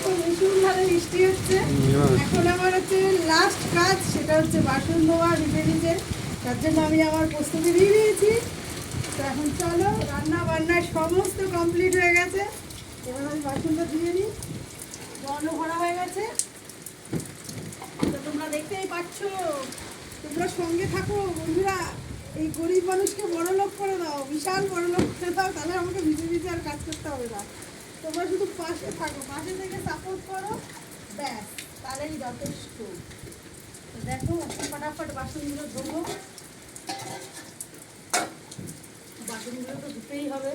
দেখো মুসুলধারে বৃষ্টি হচ্ছে। এখন আমার হচ্ছে লাস্ট কাজ, সেটা হচ্ছে বাসন ধোয়া নিজে নিজে। তার জন্য আমি আমার প্রস্তুতি নিয়ে নিয়েছি। তো এখন চলো, রান্না বান্না সমস্ত কমপ্লিট হয়ে গেছে। এবার আমি বাসনটা ধুয়ে নিই। জলও ভরা হয়ে গেছে। তো তোমরা দেখতেই পাচ্ছ, তোমরা সঙ্গে থাকো বন্ধুরা। এই গরিব মানুষকে বড় লোক করে দাও, বিশাল বড় লোক করে দাও, তাহলে আমাকে ভিজে ভিজে আর কাজ করতে হবে না। তোমরা শুধু পাশে থাকো, পাশে থেকে সাপোর্ট করো, ব্যাস তাহলেই যথেষ্ট। দেখো ফটাফট বাসনগুলো ধোবো। বাসনগুলো তো ধুতেই হবে।